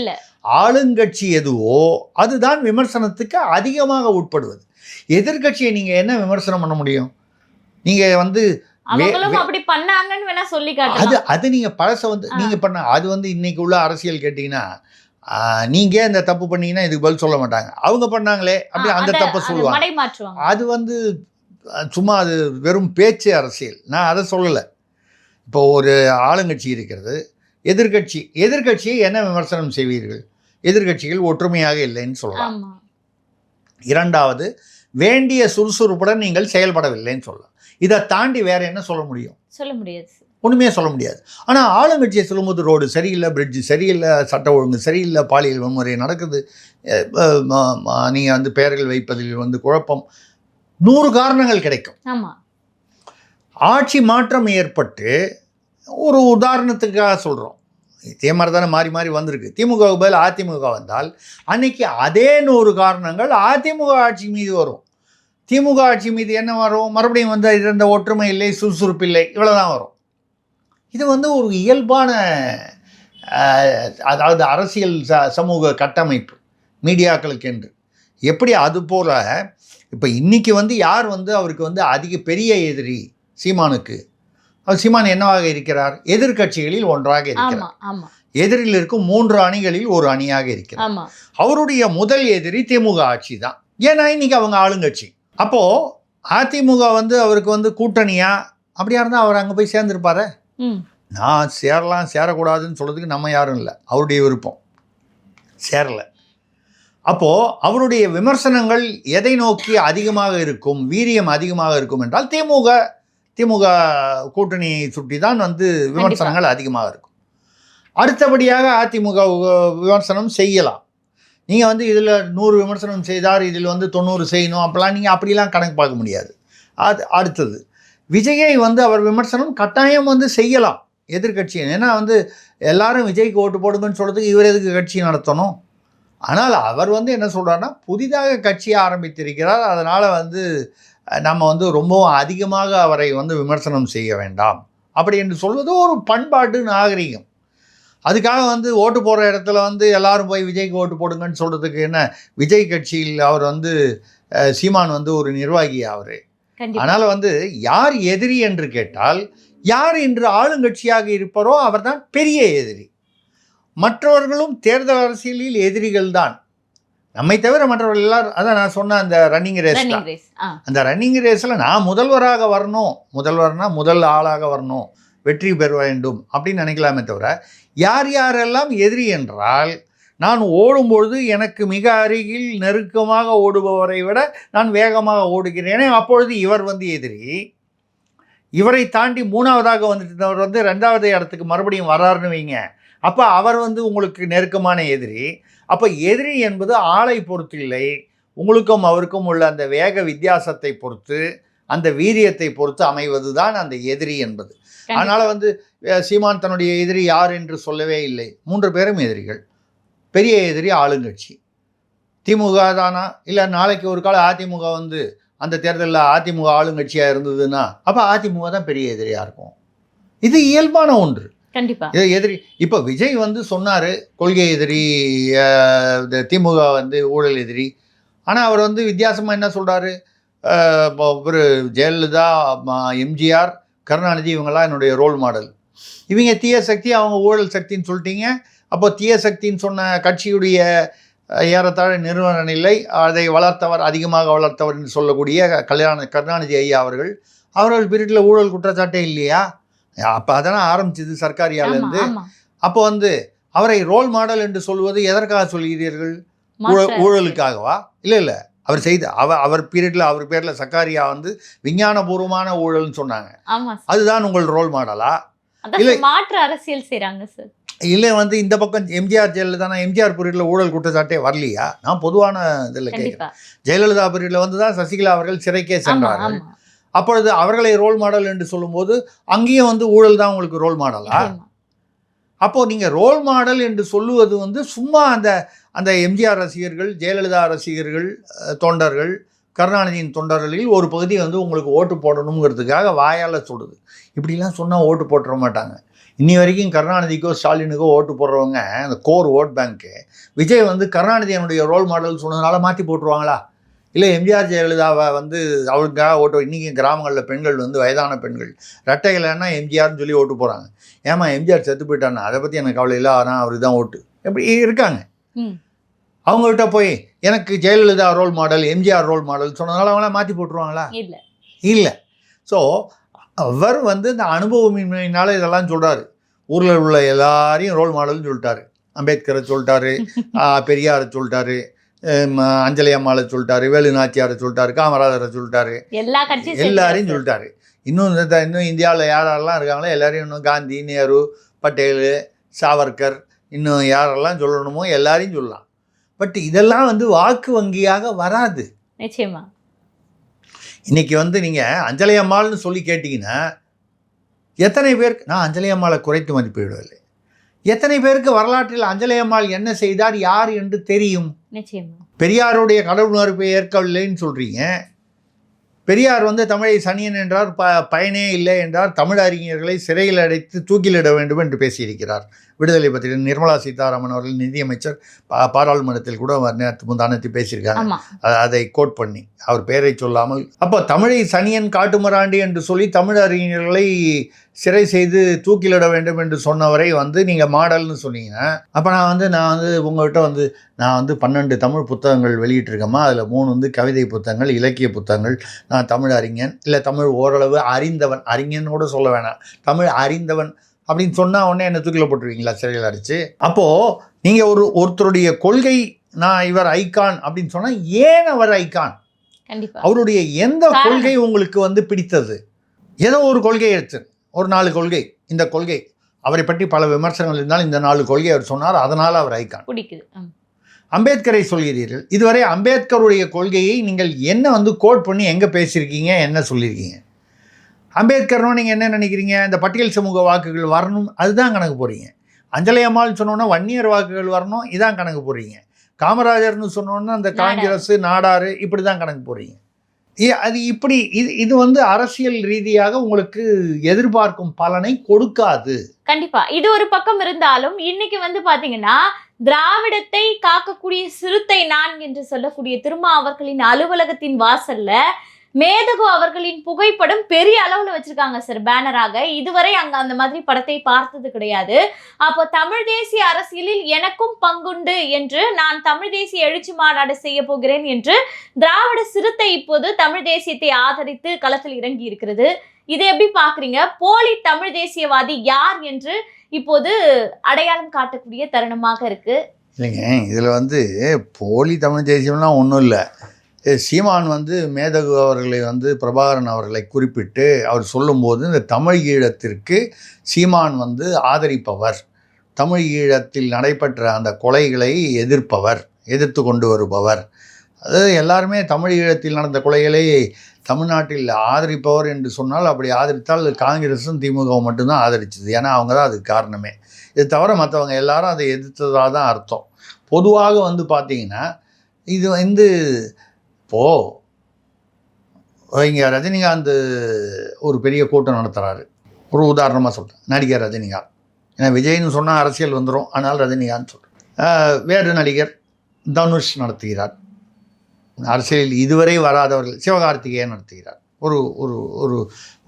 ஆளுங்கட்சி எதுவோ அதுதான் விமர்சனத்துக்கு அதிகமாக உட்படுவது. எதிர்கட்சியை நீங்கள் என்ன விமர்சனம் பண்ண முடியும்? நீங்கள் வந்து அப்படி பண்ணாங்கன்னு வேணா சொல்லி காட்டலாம். அது நீங்கள் பழச வந்து நீங்கள் பண்ண அது வந்து இன்னைக்கு உள்ள அரசியல் கேட்டிங்கன்னா, நீங்கள் இந்த தப்பு பண்ணீங்கன்னா இதுக்கு பதில் சொல்ல மாட்டாங்க. அவங்க பண்ணாங்களே அப்படி அந்த தப்பை சொல்லுவாங்க. அது வந்து சும்மா அது வெறும் பேச்சு அரசியல். நான் அதை சொல்லலை. இப்போ ஒரு ஆளுங்கட்சி இருக்கிறது, எதிர்கட்சியை என்ன விமர்சனம் செய்வீர்கள்? எதிர்கட்சிகள் ஒற்றுமையாக இல்லைன்னு சொல்லலாம். இரண்டாவது, வேண்டிய சுறுசுறுப்புடன் நீங்கள் செயல்படவில்லைன்னு சொல்லலாம். இதை தாண்டி வேற என்ன சொல்ல முடியும்? சொல்ல முடியாது, ஒன்றுமே சொல்ல முடியாது. ஆனால் ஆளுங்கட்சியை சொல்லும்போது ரோடு சரியில்லை, பிரிட்ஜு சரியில்லை, சட்ட ஒழுங்கு சரியில்லை, பாலியல் வன்முறை நடக்குது, நீங்கள் வந்து பெயர்கள் வைப்பதில் வந்து குழப்பம், 100 காரணங்கள் கிடைக்கும். ஆட்சி மாற்றம் ஏற்பட்டு ஒரு உதாரணத்துக்காக சொல்கிறோம். இதே மாதிரி தானே மாறி மாறி வந்திருக்கு. திமுகவுக்கு பதில் அதிமுக வந்தால் அன்னைக்கு அதே 100 காரணங்கள் அதிமுக ஆட்சி மீது வரும். திமுக ஆட்சி மீது என்ன வரும்? மறுபடியும் வந்து இருந்த ஒற்றுமை இல்லை, சுறுசுறுப்பு இல்லை, இவ்வளோதான் வரும். இது வந்து ஒரு இயல்பான அதாவது அரசியல் சமூக கட்டமைப்பு மீடியாக்களுக்கு என்று. எப்படி அதுபோல் இப்போ இன்றைக்கி வந்து யார் வந்து அவருக்கு வந்து அதிக பெரிய எதிரி சீமானுக்கு? அவர் சீமான் என்னவாக இருக்கிறார்? எதிர்கட்சிகளில் ஒன்றாக இருக்கிறார். எதிரில் இருக்கும் 3 அணிகளில் ஒரு அணியாக இருக்கிறார். அவருடைய முதல் எதிரி திமுக ஆட்சி தான். ஏன்னா இன்னைக்கு அவங்க ஆளுங்கட்சி. அப்போது அதிமுக வந்து அவருக்கு வந்து கூட்டணியா அப்படியா இருந்தால் அவர் அங்கே போய் சேர்ந்துருப்பாரு. நான் சேரலாம் சேரக்கூடாதுன்னு சொல்கிறதுக்கு நம்ம யாரும் இல்லை, அவருடைய விருப்பம். சேரலை. அப்போது அவருடைய விமர்சனங்கள் எதை நோக்கி அதிகமாக இருக்கும், வீரியம் அதிகமாக இருக்கும் என்றால் திமுக கூட்டணியை சுட்டி தான் வந்து விமர்சனங்கள் அதிகமாக இருக்கும். அடுத்தபடியாக அதிமுக விமர்சனம் செய்யலாம். நீங்கள் வந்து இதில் 100 விமர்சனம் செய்தார், இதில் வந்து 90 செய்யணும், அப்போலாம் நீங்கள் அப்படிலாம் கணக்கு பார்க்க முடியாது. அடுத்தது விஜயை வந்து அவர் விமர்சனம் கட்டாயம் வந்து செய்யலாம் எதிர்கட்சி. ஏன்னா வந்து எல்லாரும் விஜய்க்கு ஓட்டு போடுங்கன்னு சொல்கிறதுக்கு இவர் எதுக்கு கட்சி நடத்தணும்? ஆனால் அவர் வந்து என்ன சொல்கிறாருன்னா, புதிதாக கட்சியை ஆரம்பித்திருக்கிறார், அதனால் வந்து நம்ம வந்து ரொம்பவும் அதிகமாக அவரை வந்து விமர்சனம் செய்ய வேண்டாம் அப்படி என்று சொல்வது ஒரு பண்பாட்டு நாகரிகம். அதுக்காக வந்து ஓட்டு போடுற இடத்துல வந்து எல்லாரும் போய் விஜய்க்கு ஓட்டு போடுங்கன்னு சொல்கிறதுக்கு என்ன? விஜய் கட்சியில் அவர் வந்து சீமான் வந்து ஒரு நிர்வாகி அவர். அதனால் வந்து யார் எதிரி என்று கேட்டால், யார் இன்று ஆளுங்கட்சியாக இருப்பாரோ அவர் தான் பெரிய எதிரி. மற்றவர்களும் தேர்தல் அரசியலில் எதிரிகள் தான். நம்மை தவிர மற்றவர்கள் எல்லாரும், அதான் நான் சொன்ன அந்த ரன்னிங் ரேஸ் தான். அந்த ரன்னிங் ரேஸில் நான் முதல்வராக வரணும், முதல்வர்னா முதல் ஆளாக வரணும், வெற்றி பெற வேண்டும் அப்படின்னு நினைக்கலாமே தவிர, யார் யாரெல்லாம் எதிரி என்றால், நான் ஓடும்பொழுது எனக்கு மிக அருகில் நெருக்கமாக ஓடுபவரை விட நான் வேகமாக ஓடுகிறேனே, அப்பொழுது இவர் வந்து எதிரி. இவரை தாண்டி 3ஆவதாக வந்துட்டவர் வந்து 2வது இடத்துக்கு மறுபடியும் வராருன்னு வைங்க, அப்போ அவர் வந்து உங்களுக்கு நெருக்கமான எதிரி. அப்போ எதிரி என்பது ஆளை பொறுத்து இல்லை, உங்களுக்கும் அவருக்கும் உள்ள அந்த வேக வித்தியாசத்தை பொறுத்து, அந்த வீரியத்தை பொறுத்து அமைவது தான் அந்த எதிரி என்பது. அதனால் வந்து சீமான் தன்னுடைய எதிரி யார் என்று சொல்லவே இல்லை. 3 பேரும் எதிரிகள். பெரிய எதிரி ஆளுங்கட்சி. திமுக தானா? இல்லை நாளைக்கு ஒரு கால அதிமுக வந்து அந்த தேர்தலில் அதிமுக ஆளுங்கட்சியாக இருந்ததுன்னா அப்போ அதிமுக தான் பெரிய எதிரியாக இருக்கும். இது இயல்பான ஒன்று. கண்டிப்பா எதிரி. இப்போ விஜய் வந்து சொன்னார் கொள்கை எதிரி, திமுக வந்து ஊழல் எதிரி. ஆனால் அவர் வந்து வித்தியாசமாக என்ன சொல்கிறாரு? ஒரு ஜெயலலிதா, எம்ஜிஆர், கருணாநிதி இவங்கெல்லாம் என்னுடைய ரோல் மாடல். இவங்க தீய சக்தி, அவங்க ஊழல் சக்தின்னு சொல்லிட்டீங்க. அப்போ தீய சக்தின்னு சொன்ன கட்சியுடைய ஏறத்தாழ நிறுவன நிலை, அதை வளர்த்தவர், அதிகமாக வளர்த்தவர் என்று சொல்லக்கூடிய கருணாநிதி ஐயா அவர்கள் பீரியடில் ஊழல் குற்றச்சாட்டே இல்லையா? அப்போ அதெல்லாம் ஆரம்பிச்சது சர்க்காரியாலேருந்து. அப்போ வந்து அவரை ரோல் மாடல் என்று சொல்வது எதற்காக சொல்கிறீர்கள்? ஊழலுக்காகவா? இல்லை, அவர் செய்த அவர் பீரியடில் அவர் பேரில் சர்க்காரியா வந்து விஞ்ஞானபூர்வமான ஊழல்னு சொன்னாங்க. அதுதான் உங்கள் ரோல் மாடலா? இல்லை மாற்று அரசியல் செய்கிறாங்க சார். இல்லை வந்து இந்த பக்கம் எம்ஜிஆர் ஜெயலலிதா, எம்ஜிஆர் பீரியடில் ஊழல் குற்றச்சாட்டே வரலையா? நான் பொதுவான இதில் கேட்குறேன். ஜெயலலிதா பீரியடில் வந்து தான் சசிகலா அவர்கள் சிறைக்கே சென்றார்கள். அப்பொழுது அவர்களை ரோல் மாடல் என்று சொல்லும்போது அங்கேயும் வந்து ஊழல் தான் உங்களுக்கு ரோல் மாடலா? அப்போது நீங்கள் ரோல் மாடல் என்று சொல்லுவது வந்து சும்மா அந்த எம்ஜிஆர் ரசிகர்கள், ஜெயலலிதா ரசிகர்கள், தொண்டர்கள், கருணாநிதியின் தொண்டர்களில் ஒரு பகுதி வந்து உங்களுக்கு ஓட்டு போடணுங்கிறதுக்காக வாயால் சொல்லுது. இப்படிலாம் சொன்னால் ஓட்டு போட்டுற மாட்டாங்க. இன்னி வரைக்கும் கருணாநிதிக்கோ ஸ்டாலினுக்கோ ஓட்டு போடுறவங்க அந்த கோர் ஓட் பேங்க்கு விஜய் வந்து கருணாநிதியனுடைய ரோல் மாடல் சொன்னதுனால மாற்றி போட்டுருவாங்களா? இல்லை எம்ஜிஆர் ஜெயலலிதாவை வந்து அவருக்காக ஓட்டு, இன்றைக்கி கிராமங்களில் பெண்கள் வந்து வயதான பெண்கள் ரெட்டைகளைன்னா எம்ஜிஆர்னு சொல்லி ஓட்டு போகிறாங்க. ஏமா எம்ஜிஆர் செத்து போயிட்டானா அதை பற்றி எனக்கு கவலை இல்லை, ஆனால் அவருக்கு தான் ஓட்டு. எப்படி இருக்காங்க? அவங்ககிட்ட போய் எனக்கு Jayalalithaa role model, MGR role model சொன்னதுனால அவங்களாம் மாற்றி போட்டுருவாங்களா? இல்லை. ஸோ அவர் வந்து இந்த அனுபவமின்மையினால இதெல்லாம் சொல்கிறாரு. ஊரில் உள்ள எல்லாரையும் ரோல் மாடல்னு சொல்லிட்டாரு. அம்பேத்கரை சொல்லிட்டாரு, பெரியாரை சொல்லிட்டாரு, அஞ்சலி அம்மாவை சொல்லிட்டாரு, வேலு நாச்சியாரை சொல்லிட்டாரு, காமராஜரை சொல்லிட்டாரு, எல்லாரையும் சொல்லிட்டாரு. இன்னும் இந்தியாவில் யாரெல்லாம் இருக்காங்களோ எல்லாரையும் இன்னும் காந்தி, நேரு, பட்டேல், சாவர்கர், இன்னும் யாரெல்லாம் சொல்லணுமோ எல்லாரையும் சொல்லலாம். பட் இதெல்லாம் வந்து வாக்கு வங்கியாக வராது. நிச்சயமா இன்றைக்கி வந்து நீங்கள் அஞ்சலி அம்மாள்னு சொல்லி கேட்டிங்கன்னா எத்தனை பேருக்கு, நான் அஞ்சலி அம்மாளை குறைத்து மதிப்பிடவில்லை, எத்தனை பேருக்கு வரலாற்றில் அஞ்சலி அம்மாள் என்ன செய்தார் யார் என்று தெரியும்? பெரியாருடைய கடவுள் மறுப்பை ஏற்கவில்லைன்னு சொல்கிறீங்க. பெரியார் வந்து தமிழை சனியன் என்றார், பயனே இல்லை என்றார், தமிழ் அறிஞர்களை சிறையில் அடைத்து தூக்கிலிட வேண்டும் என்று பேசியிருக்கிறார். விடுதலை பத்திரிகை நிர்மலா சீதாராமன் அவர்கள் நிதியமைச்சர் பாராளுமன்றத்தில் கூட முந்தானத்தை பேசியிருக்காங்க. அதை கோட் பண்ணி அவர் பெயரை சொல்லாமல். அப்போ தமிழை சனியன் காட்டுமராண்டி என்று சொல்லி தமிழ் அறிஞர்களை சிறை செய்து தூக்கிலிட வேண்டும் என்று சொன்னவரை வந்து நீங்கள் மாடல்னு சொன்னீங்கன்னா, அப்போ நான் வந்து உங்கள்கிட்ட வந்து நான் வந்து 12 தமிழ் புத்தகங்கள் வெளியிட்டிருக்கேம்மா. அதில் 3 வந்து கவிதை புத்தகங்கள், இலக்கிய புத்தகங்கள். நான் தமிழ் அறிஞன், இல்லை தமிழ் ஓரளவு அறிந்தவன், அறிஞன் கூட சொல்ல வேணாம், தமிழ் அறிந்தவன் அப்படின்னு சொன்னால் உடனே என்ன தூக்கில போட்டுருவீங்களா சிறையில் அடிச்சு? அப்போது நீங்கள் ஒருத்தருடைய கொள்கை, நான் இவர் ஐகான் அப்படின்னு சொன்னால் ஏன் அவர் ஐகான்? அவருடைய எந்த கொள்கை உங்களுக்கு வந்து பிடித்தது? ஏதோ ஒரு கொள்கை எடுத்து, ஒரு 4 கொள்கை, இந்த கொள்கை அவரை பற்றி பல விமர்சனங்கள் இருந்தாலும் இந்த 4 கொள்கை அவர் சொன்னார், அதனால் அவர் ஐகான். பிடிக்குது. அம்பேத்கரை சொல்கிறீர்கள். இதுவரை அம்பேத்கருடைய கொள்கையை நீங்கள் என்ன வந்து கோட் பண்ணி எங்கே பேசியிருக்கீங்க, என்ன சொல்லியிருக்கீங்க? அம்பேத்கர்னு நீங்கள் என்ன நினைக்கிறீங்க? இந்த பட்டியல் சமூக வாக்குகள் வரணும், அதுதான் கணக்கு போடுறீங்க. அஞ்சலி அம்மாள் சொன்னோன்னா வன்னியர் வாக்குகள் வரணும், இதான் கணக்கு போடுறீங்க. காமராஜர்னு சொன்னோன்னா அந்த காங்கிரஸ், நாடாறு, இப்படி தான் கணக்கு போடுறீங்க. அது இப்படி இது வந்து அரசியல் ரீதியாக உங்களுக்கு எதிர்பார்க்கும் பலனை கொடுக்காது. கண்டிப்பா. இது ஒரு பக்கம் இருந்தாலும் இன்னைக்கு வந்து பாத்தீங்கன்னா திராவிடத்தை காக்கக்கூடிய சிறுத்தை நான் என்று சொல்லக்கூடிய திருமாவர்களின் அலுவலகத்தின் வாசல்ல மேதகு அவர்களின் புகைப்படம் பெரிய அளவுல வச்சிருக்காங்க சார், பேனராக. இதுவரை அங்க அந்த மாதிரி படத்தை பார்த்தது கிடையாது. அப்போ தமிழ் தேசிய அரசியலில் எனக்கும் பங்குண்டு என்று, நான் தமிழ் தேசிய எழுச்சி மாநாடு செய்ய போகிறேன் என்று திராவிட சிறுத்தை இப்போது தமிழ் தேசியத்தை ஆதரித்து களத்தில் இறங்கி இருக்கிறது. இதை எப்படி பாக்குறீங்க? போலி தமிழ் தேசியவாதி யார் என்று இப்போது அடையாளம் காட்டக்கூடிய தருணமாக இருக்கு. இல்லைங்க, இதுல வந்து போலி தமிழ் தேசியம்லாம் ஒன்றும் இல்லை. சீமான் வந்து மேதகு அவர்களை வந்து பிரபாகரன் அவர்களை குறிப்பிட்டு அவர் சொல்லும்போது இந்த தமிழ் ஈழத்திற்கு சீமான் வந்து ஆதரிப்பவர், தமிழ் ஈழத்தில் நடைபெற்ற அந்த கொலைகளை எதிர்த்து கொண்டு வருபவர், அதாவது எல்லாருமே தமிழ் ஈழத்தில் நடந்த கொலைகளை தமிழ்நாட்டில் ஆதரிப்பவர் என்று சொன்னால், அப்படி ஆதரித்தால் காங்கிரஸும் திமுகவும் மட்டும்தான் ஆதரிச்சது. ஏன்னா அவங்க தான் அதுக்கு காரணமே. இது தவிர மற்றவங்க எல்லாரும் அதை எதிர்த்ததாக தான் அர்த்தம். பொதுவாக வந்து பார்த்திங்கன்னா இது வந்து இப்போது இங்கே ரஜினிகாந்த் ஒரு பெரிய கூட்டம் நடத்துகிறாரு. ஒரு உதாரணமாக சொல்கிறேன், நடிகர் ரஜினிகாந்த். ஏன்னா விஜய்னு சொன்னால் அரசியல் வந்துடும், ஆனால் ரஜினிகாந்த் சொல்கிறேன். வேறு நடிகர் தனுஷ் நடத்துகிறார். அரசியலில் இதுவரை வராதவர்கள் சிவகார்த்திகேயன் நடத்துகிறார் ஒரு ஒரு ஒரு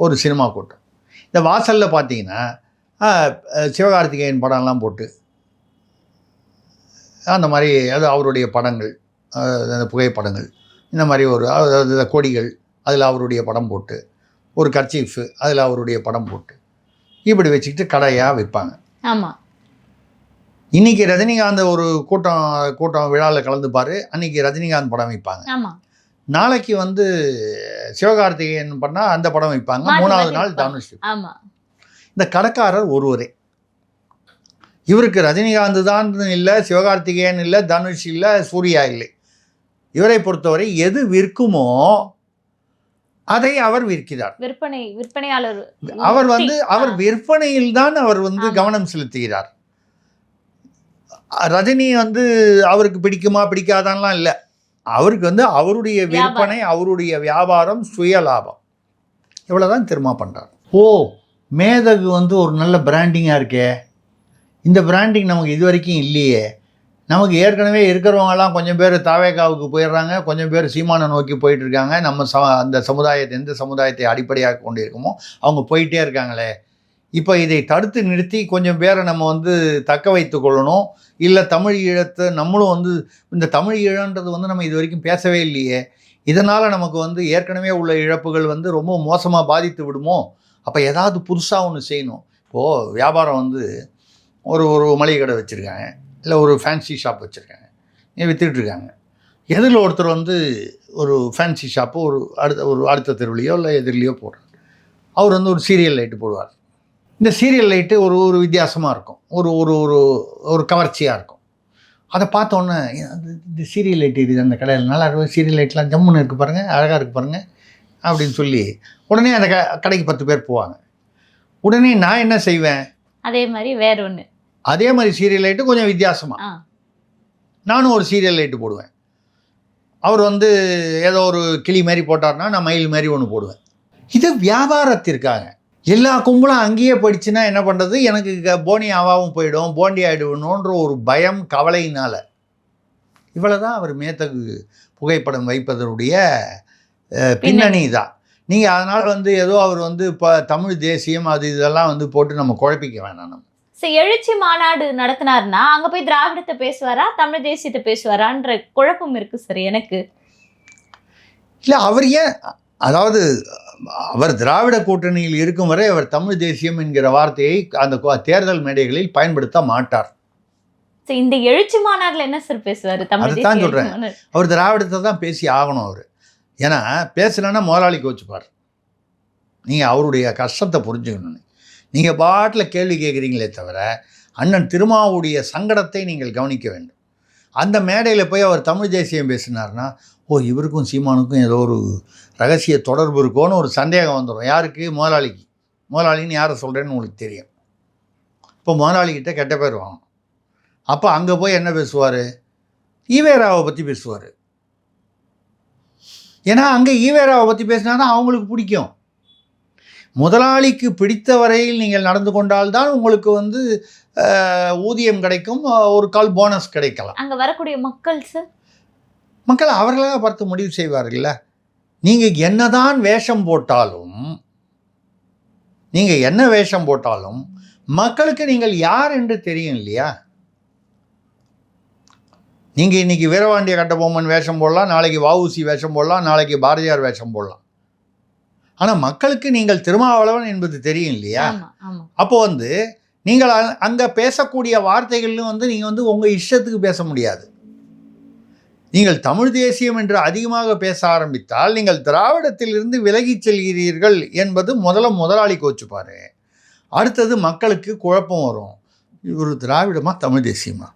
ஒரு சினிமா கூட்டம். இந்த வாசலில் பார்த்தீங்கன்னா சிவகார்த்திகேயன் படம்லாம் போட்டு அந்த மாதிரி அது அவருடைய படங்கள், அந்த புகைப்படங்கள், இந்த மாதிரி ஒரு அதாவது கொடிகள் அதில் அவருடைய படம் போட்டு, ஒரு கர்ச்சீஃபு அதில் அவருடைய படம் போட்டு, இப்படி வச்சுக்கிட்டு கடையாக விற்பாங்க. ஆமாம். இன்றைக்கி ரஜினிகாந்த் ஒரு கூட்டம் விழாவில் கலந்துப்பார், அன்றைக்கி ரஜினிகாந்த் படம் வைப்பாங்க. ஆமாம். நாளைக்கு வந்து சிவகார்த்திகேயன் பண்ணால் அந்த படம் வைப்பாங்க, 3வது நாள் தனுஷ். ஆமாம். இந்த கடைக்காரர் ஒருவரே. இவருக்கு ரஜினிகாந்த் தான் இல்லை, சிவகார்த்திகேயன் இல்லை, தனுஷ் இல்லை, சூர்யா இல்லை. இவரை பொறுத்தவரை எது விற்குமோ அதை அவர் விற்கிறார். விற்பனையாளர் அவர் வந்து அவர் விற்பனையில் தான் அவர் வந்து கவனம் செலுத்துகிறார். ரஜினி வந்து அவருக்கு பிடிக்குமா பிடிக்காதான்லாம் இல்லை. அவருக்கு வந்து அவருடைய விற்பனை, அவருடைய வியாபாரம், சுய லாபம், இவ்வளோதான் திரும்ப பண்ணுறார். மேதகு வந்து ஒரு நல்ல பிராண்டிங்காக இருக்கே, இந்த பிராண்டிங் நமக்கு இது வரைக்கும் இல்லையே. நமக்கு ஏற்கனவே இருக்கிறவங்கலாம் கொஞ்சம் பேர் தாவேகாவுக்கு போயிடுறாங்க, கொஞ்சம் பேர் சீமானை நோக்கி போயிட்டுருக்காங்க. நம்ம அந்த சமுதாயத்தை, எந்த சமுதாயத்தை அடிப்படையாக கொண்டு இருக்கோமோ அவங்க போயிட்டே இருக்காங்களே. இப்போ இதை தடுத்து நிறுத்தி கொஞ்சம் பேரை நம்ம வந்து தக்க வைத்து கொள்ளணும். இல்லை தமிழ் ஈழத்தை நம்மளும் வந்து இந்த தமிழ் ஈழன்றது வந்து நம்ம இது வரைக்கும் பேசவே இல்லையே, இதனால் நமக்கு வந்து ஏற்கனவே உள்ள இழப்புகள் வந்து ரொம்ப மோசமாக பாதித்து விடுமோ. அப்போ ஏதாவது புதுசாக ஒன்று செய்யணும். இப்போது வியாபாரம் வந்து ஒரு மளிகை கடை வச்சுருக்காங்க, இல்லை ஒரு ஃபேன்சி ஷாப் வச்சுருக்காங்க, விற்றுக்கிட்டுருக்காங்க. எதிரில் ஒருத்தர் வந்து ஒரு ஃபேன்சி ஷாப்பு ஒரு அடுத்த தெருவிலையோ இல்லை எதிரிலையோ போடுறார். அவர் வந்து ஒரு சீரியல் லைட்டு போடுவார். இந்த சீரியல் லைட்டு ஒரு வித்தியாசமாக இருக்கும், ஒரு கவர்ச்சியாக இருக்கும். அதை பார்த்தோன்னே இந்த சீரியல் லைட்டு இது அந்த கடையில் நல்லா இருக்கும், சீரியல் லைட்லாம் ஜம்முன்னு இருக்குது பாருங்கள், அழகாக இருக்குது பாருங்கள் அப்படின்னு சொல்லி உடனே அந்த கடைக்கு 10 பேர் போவாங்க. உடனே நான் என்ன செய்வேன், அதே மாதிரி வேற ஒன்று, அதே மாதிரி சீரியல் லைட்டு கொஞ்சம் வித்தியாசமாக நானும் ஒரு சீரியல் லைட்டு போடுவேன். அவர் வந்து ஏதோ ஒரு கிளி மாதிரி போட்டார்னா நான் மயில் மாதிரி ஒன்று போடுவேன். இது வியாபாரத்திற்காக. எல்லா கும்பலும் அங்கேயே போயிடுச்சுன்னா என்ன பண்ணுறது, எனக்கு போனி ஆவாவும் போயிடும், போண்டி ஆகிடுவணுன்ற ஒரு பயம், கவலையினால். இவ்வளோ தான் அவர் மேதகு புகைப்படம் வைப்பதனுடைய பின்னணி தான். நீங்கள் அதனால் வந்து ஏதோ அவர் வந்து இப்போ தமிழ் தேசியம் அது இதெல்லாம் வந்து போட்டு நம்ம குழப்பிக்க வேணாம். நம்ம எழுச்சி மாநாடு நடத்தினார்னா அங்கே போய் திராவிடத்தை பேசுவாரா தமிழ் தேசியத்தை பேசுவாரான்ற குழப்பம் இருக்குது சார் எனக்கு. இல்லை, அவர் ஏன், அதாவது அவர் திராவிட கூட்டணியில் இருக்கும் வரை அவர் தமிழ் தேசியம் என்கிற வார்த்தையை அந்த தேர்தல் மேடைகளில் பயன்படுத்த மாட்டார். இந்த எழுச்சி மாநாட்டில் என்ன சார் பேசுவார்? அதுதான் சொல்கிறேன், அவர் திராவிடத்தை தான் பேசி ஆகணும். அவர் ஏன்னா பேசலைன்னா முதலாளி கோச்சுப்பார். நீங்கள் அவருடைய கஷ்டத்தை புரிஞ்சுக்கணும். நீங்கள் பாட்டில் கேள்வி கேட்குறீங்களே தவிர அண்ணன் திருமாவுடைய சங்கடத்தை நீங்கள் கவனிக்க வேண்டும். அந்த மேடையில் போய் அவர் தமிழ் தேசியம் பேசினார்னா, இவருக்கும் சீமானுக்கும் ஏதோ ஒரு ரகசிய தொடர்பு இருக்கோன்னு ஒரு சந்தேகம் வந்துடும். யாருக்கு? முதலாளிக்கு. முதலாளின்னு யாரை சொல்கிறேன்னு உங்களுக்கு தெரியும். இப்போ முதலாளிக்கிட்ட கெட்ட பேர் வாங்கணும். அப்போ அங்கே போய் என்ன பேசுவார்? ஈவேராவை பற்றி பேசுவார். ஏன்னா அங்கே ஈவேராவை பற்றி பேசினா தான் அவங்களுக்கு பிடிக்கும். முதலாளிக்கு பிடித்த வரையில் நீங்கள் நடந்து கொண்டால்தான் உங்களுக்கு வந்து ஊதியம் கிடைக்கும், ஒரு கால் போனஸ் கிடைக்கலாம். அங்கே வரக்கூடிய மக்கள் சார், மக்கள் அவர்களாக பார்த்து முடிவு செய்வார்கள்ல. நீங்கள் என்னதான் வேஷம் போட்டாலும், நீங்கள் என்ன வேஷம் போட்டாலும் மக்களுக்கு நீங்கள் யார் என்று தெரியும் இல்லையா? நீங்கள் இன்றைக்கி வீரபாண்டிய கட்டபொம்மன் வேஷம் போடலாம், நாளைக்கு வஉசி வேஷம் போடலாம், நாளைக்கு பாரதியார் வேஷம் போடலாம். ஆனால் மக்களுக்கு நீங்கள் திருமாவளவன் என்பது தெரியும் இல்லையா? அப்போ வந்து நீங்கள் அங்கே பேசக்கூடிய வார்த்தைகள்லையும் வந்து நீங்கள் வந்து உங்கள் இஷ்டத்துக்கு பேச முடியாது. நீங்கள் தமிழ் தேசியம் என்று அதிகமாக பேச ஆரம்பித்தால் நீங்கள் திராவிடத்திலிருந்து விலகிச் செல்கிறீர்கள் என்பது முதலாளி கோச்சுப்பார். அடுத்தது மக்களுக்கு குழப்பம் வரும். இவர் திராவிடமா தமிழ் தேசியமா?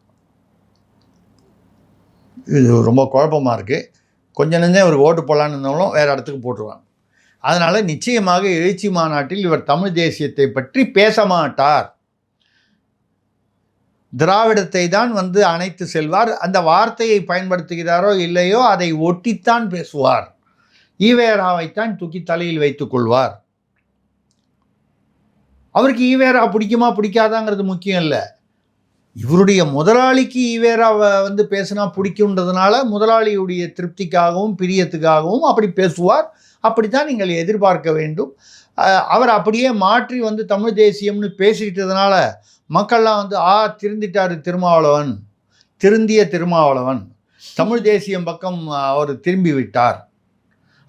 இது ரொம்ப குழப்பமாக இருக்குது. கொஞ்சம் நெஞ்சம் இவருக்கு ஓட்டு போடலான்னு இருந்தாலும் வேறு இடத்துக்கு போட்டுருவாங்க. அதனால் நிச்சயமாக எழுச்சி மாநாட்டில் இவர் தமிழ் தேசியத்தை பற்றி பேச மாட்டார். திராவிடத்தை தான் வந்து அணைத்து செல்வார். அந்த வார்த்தையை பயன்படுத்துகிறாரோ இல்லையோ அதை ஒட்டித்தான் பேசுவார். ஈவேராவைத்தான் தூக்கி தலையில் வைத்துக் கொள்வார். அவருக்கு ஈவேரா பிடிக்குமா பிடிக்காதாங்கிறது முக்கியம் இல்லை. இவருடைய முதலாளிக்கு ஈவேராவை வந்து பேசினா பிடிக்குன்றதுனால முதலாளியுடைய திருப்திக்காகவும் பிரியத்துக்காகவும் அப்படி பேசுவார். அப்படித்தான் நீங்கள் எதிர்பார்க்க வேண்டும். அவர் அப்படியே மாற்றி வந்து தமிழ் தேசியம்னு பேசிக்கிட்டதுனால மக்கள்லாம் வந்து திருந்திட்டார் திருமாவளவன், திருந்திய திருமாவளவன் தமிழ் தேசியம் பக்கம் அவர் திரும்பி விட்டார்,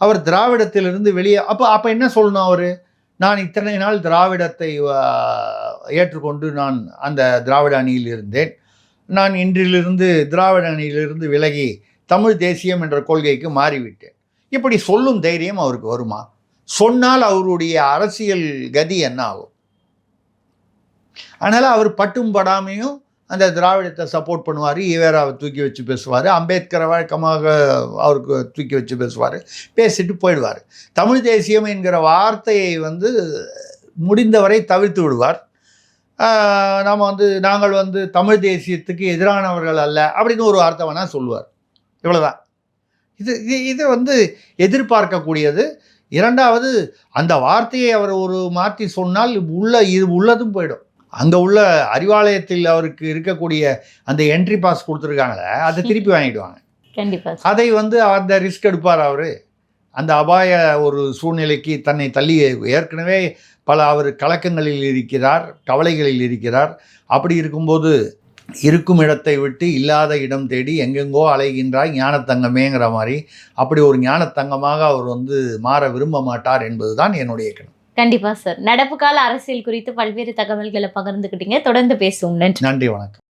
அவர் திராவிடத்திலிருந்து வெளியே. அப்போ என்ன சொல்லணும் அவர்? நான் இத்தனை நாள் திராவிடத்தை ஏற்றுக்கொண்டு நான் அந்த திராவிட அணியில் இருந்தேன், நான் இன்றிலிருந்து திராவிட அணியிலிருந்து விலகி தமிழ் தேசியம் என்ற கொள்கைக்கு மாறிவிட்டேன். இப்படி சொல்லும் தைரியம் அவருக்கு வருமா? சொன்னால் அவருடைய அரசியல் கதி என்ன ஆகும்? அதனால் அவர் பட்டும் படாமையும் அந்த திராவிடத்தை சப்போர்ட் பண்ணுவார், ஈவேராவை தூக்கி வச்சு பேசுவார், அம்பேத்கரை வழக்கமாக அவருக்கு தூக்கி வச்சு பேசுவார், பேசிட்டு போயிடுவார். தமிழ் தேசியம் என்கிற வார்த்தையை முடிந்தவரை தவிர்த்து விடுவார். நாங்கள் தமிழ் தேசியத்துக்கு எதிரானவர்கள் அல்ல அப்படின்னு ஒரு வார்த்தை வேணால் சொல்லுவார். இவ்வளோதான். இது எதிர்பார்க்கக்கூடியது. இரண்டாவது, அந்த வார்த்தையை அவர் மாற்றி சொன்னால் இது உள்ளதும் போயிடும். அங்கே உள்ள அறிவாலயத்தில் அவருக்கு இருக்கக்கூடிய அந்த என்ட்ரி பாஸ் கொடுத்துருக்காங்களே, அதை திருப்பி வாங்கிடுவாங்க. கண்டிப்பாக அதை அந்த ரிஸ்க் எடுப்பார் அவர். அந்த அபாய ஒரு சூழ்நிலைக்கு தன்னை தள்ளி ஏற்கனவே அவர் கலக்கங்களில் இருக்கிறார், கவலைகளில் இருக்கிறார். அப்படி இருக்கும்போது இருக்கும் இடத்தை விட்டு இல்லாத இடம் தேடி எங்கெங்கோ அலைகின்றாய் ஞானத்தங்கமேங்கிற மாதிரி அப்படி ஒரு ஞானத்தங்கமாக அவர் மாற விரும்ப மாட்டார் என்பது தான் என்னுடைய கணக்கு. கண்டிப்பா சார். நடப்பு கால அரசியல் குறித்து பல்வேறு தகவல்களை பகிர்ந்துக்கிட்டீங்க. தொடர்ந்து பேசுவோம். நன்றி. நன்றி, வணக்கம்.